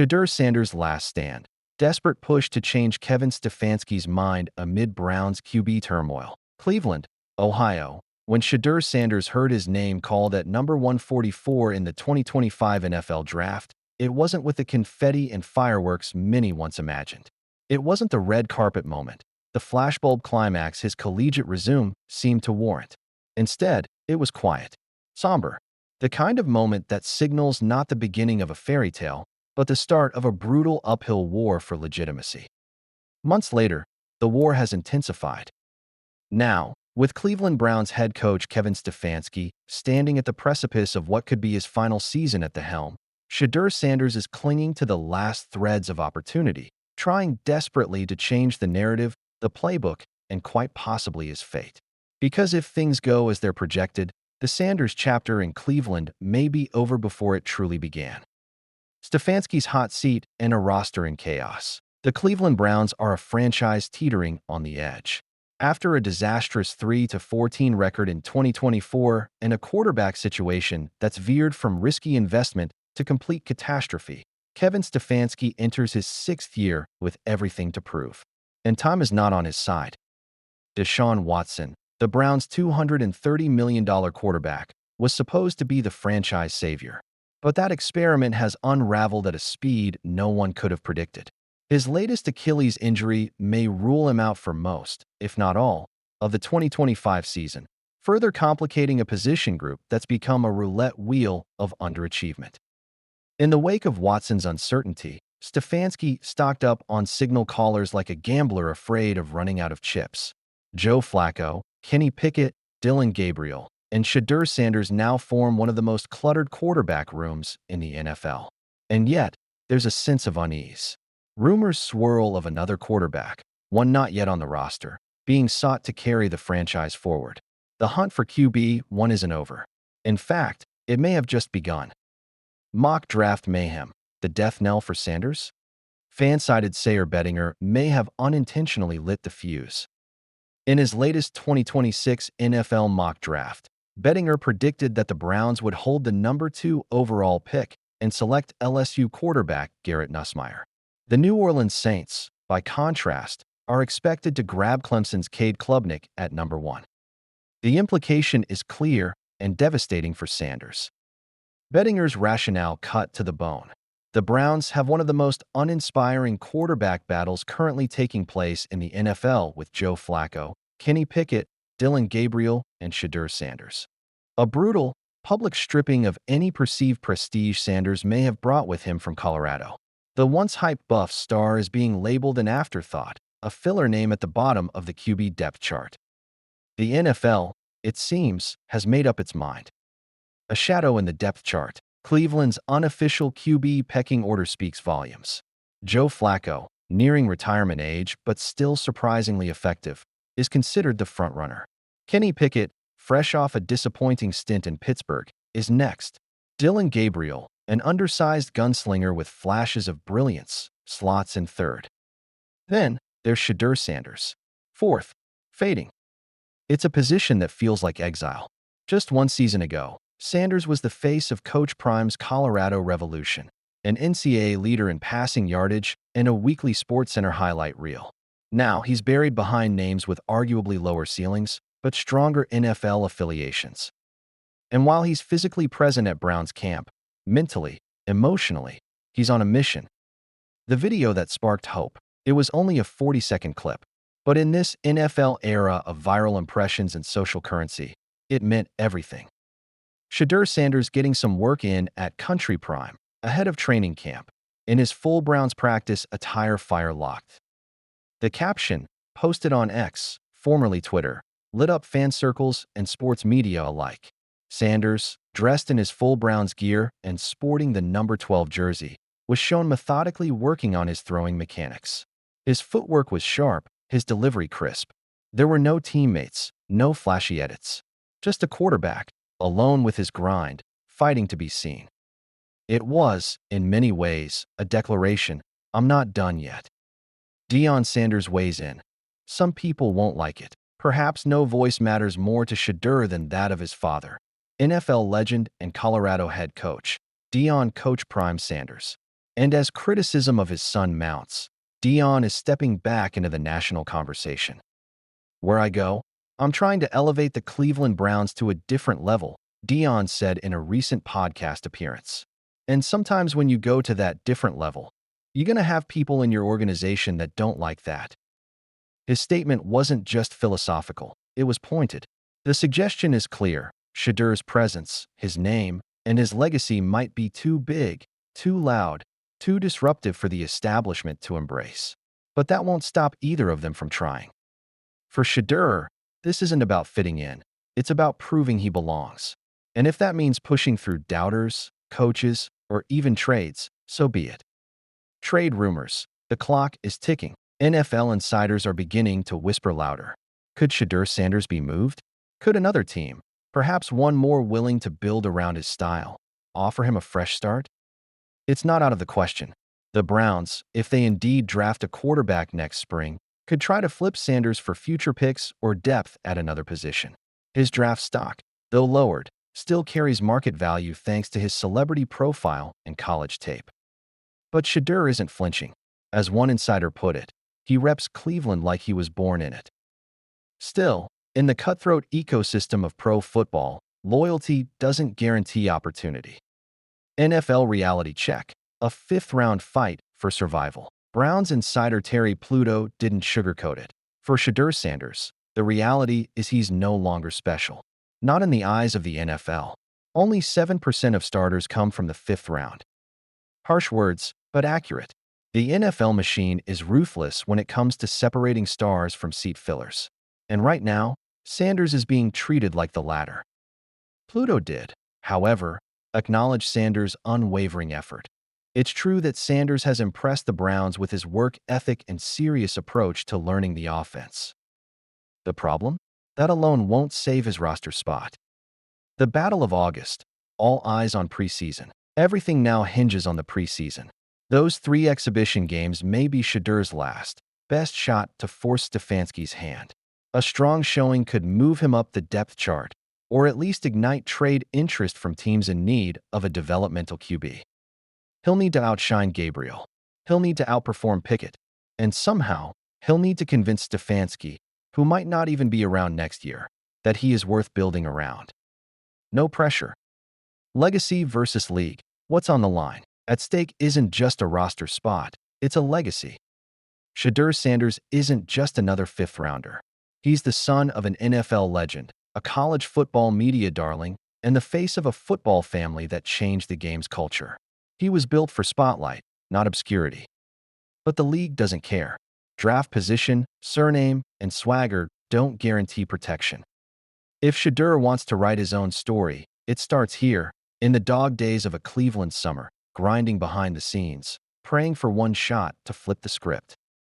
Shedeur Sanders' last stand. Desperate push to change Kevin Stefanski's mind amid Browns QB turmoil. Cleveland, Ohio. When Shedeur Sanders heard his name called at number 144 in the 2025 NFL Draft, it wasn't with the confetti and fireworks many once imagined. It wasn't the red carpet moment, the flashbulb climax his collegiate resume seemed to warrant. Instead, it was quiet, somber, the kind of moment that signals not the beginning of a fairy tale, but the start of a brutal uphill war for legitimacy. Months later, the war has intensified. Now, with Cleveland Browns head coach Kevin Stefanski standing at the precipice of what could be his final season at the helm, Shedeur Sanders is clinging to the last threads of opportunity, trying desperately to change the narrative, the playbook, and quite possibly his fate. Because if things go as they're projected, the Sanders chapter in Cleveland may be over before it truly began. Stefanski's hot seat and a roster in chaos. The Cleveland Browns are a franchise teetering on the edge. After a disastrous 3-14 record in 2024 and a quarterback situation that's veered from risky investment to complete catastrophe, Kevin Stefanski enters his sixth year with everything to prove. And time is not on his side. Deshaun Watson, the Browns' $230 million quarterback, was supposed to be the franchise savior. But that experiment has unraveled at a speed no one could have predicted. His latest Achilles injury may rule him out for most, if not all, of the 2025 season, further complicating a position group that's become a roulette wheel of underachievement. In the wake of Watson's uncertainty, Stefanski stocked up on signal callers like a gambler afraid of running out of chips. Joe Flacco, Kenny Pickett, Dylan Gabriel, and Shedeur Sanders now form one of the most cluttered quarterback rooms in the NFL. And yet, there's a sense of unease. Rumors swirl of another quarterback, one not yet on the roster, being sought to carry the franchise forward. The hunt for QB1 isn't over. In fact, it may have just begun. Mock draft mayhem, the death knell for Sanders? Fan-sided Sayer Bettinger may have unintentionally lit the fuse. In his latest 2026 NFL mock draft, Bettinger predicted that the Browns would hold the number 2 overall pick and select LSU quarterback Garrett Nussmeier. The New Orleans Saints, by contrast, are expected to grab Clemson's Cade Klubnik at number 1. The implication is clear and devastating for Sanders. Bettinger's rationale cut to the bone. The Browns have one of the most uninspiring quarterback battles currently taking place in the NFL with Joe Flacco, Kenny Pickett, Dylan Gabriel, and Shedeur Sanders. A brutal, public stripping of any perceived prestige Sanders may have brought with him from Colorado. The once-hyped Buff star is being labeled an afterthought, a filler name at the bottom of the QB depth chart. The NFL, it seems, has made up its mind. A shadow in the depth chart, Cleveland's unofficial QB pecking order speaks volumes. Joe Flacco, nearing retirement age but still surprisingly effective, is considered the frontrunner. Kenny Pickett, fresh off a disappointing stint in Pittsburgh, is next. Dylan Gabriel, an undersized gunslinger with flashes of brilliance, slots in third. Then, there's Shedeur Sanders. Fourth, fading. It's a position that feels like exile. Just one season ago, Sanders was the face of Coach Prime's Colorado Revolution, an NCAA leader in passing yardage and a weekly SportsCenter highlight reel. Now he's buried behind names with arguably lower ceilings, but stronger NFL affiliations. And while he's physically present at Browns camp, mentally, emotionally, he's on a mission. The video that sparked hope, it was only a 40-second clip, but in this NFL era of viral impressions and social currency, it meant everything. Shedeur Sanders getting some work in at Country Prime, ahead of training camp, in his full Browns practice attire fire-locked. The caption, posted on X, formerly Twitter, lit up fan circles and sports media alike. Sanders, dressed in his full Browns gear and sporting the number 12 jersey, was shown methodically working on his throwing mechanics. His footwork was sharp, his delivery crisp. There were no teammates, no flashy edits. Just a quarterback, alone with his grind, fighting to be seen. It was, in many ways, a declaration, I'm not done yet. Deion Sanders weighs in. Some people won't like it. Perhaps no voice matters more to Shedeur than that of his father, NFL legend and Colorado head coach, Deion Coach Prime Sanders. And as criticism of his son mounts, Deion is stepping back into the national conversation. "Where I go, I'm trying to elevate the Cleveland Browns to a different level," Deion said in a recent podcast appearance. "And sometimes when you go to that different level, you're going to have people in your organization that don't like that." His statement wasn't just philosophical, it was pointed. The suggestion is clear: Shedeur's presence, his name, and his legacy might be too big, too loud, too disruptive for the establishment to embrace. But that won't stop either of them from trying. For Shedeur, this isn't about fitting in, it's about proving he belongs. And if that means pushing through doubters, coaches, or even trades, so be it. Trade rumors. The clock is ticking. NFL insiders are beginning to whisper louder. Could Deion Sanders be moved? Could another team, perhaps one more willing to build around his style, offer him a fresh start? It's not out of the question. The Browns, if they indeed draft a quarterback next spring, could try to flip Sanders for future picks or depth at another position. His draft stock, though lowered, still carries market value thanks to his celebrity profile and college tape. But Shedeur isn't flinching. As one insider put it, he reps Cleveland like he was born in it. Still, in the cutthroat ecosystem of pro football, loyalty doesn't guarantee opportunity. NFL reality check: a fifth-round fight for survival. Browns insider Terry Pluto didn't sugarcoat it. For Shedeur Sanders, the reality is he's no longer special. Not in the eyes of the NFL. Only 7% of starters come from the fifth round. Harsh words, but accurate. The NFL machine is ruthless when it comes to separating stars from seat fillers. And right now, Sanders is being treated like the latter. Pluto did, however, acknowledge Sanders' unwavering effort. It's true that Sanders has impressed the Browns with his work ethic and serious approach to learning the offense. The problem? That alone won't save his roster spot. The Battle of August. All eyes on preseason. Everything now hinges on the preseason. Those 3 exhibition games may be Shedeur's last, best shot to force Stefanski's hand. A strong showing could move him up the depth chart, or at least ignite trade interest from teams in need of a developmental QB. He'll need to outshine Gabriel. He'll need to outperform Pickett. And somehow, he'll need to convince Stefanski, who might not even be around next year, that he is worth building around. No pressure. Legacy versus league. What's on the line? At stake isn't just a roster spot, it's a legacy. Shedeur Sanders isn't just another fifth-rounder. He's the son of an NFL legend, a college football media darling, and the face of a football family that changed the game's culture. He was built for spotlight, not obscurity. But the league doesn't care. Draft position, surname, and swagger don't guarantee protection. If Shedeur wants to write his own story, it starts here, in the dog days of a Cleveland summer, grinding behind the scenes, praying for one shot to flip the script.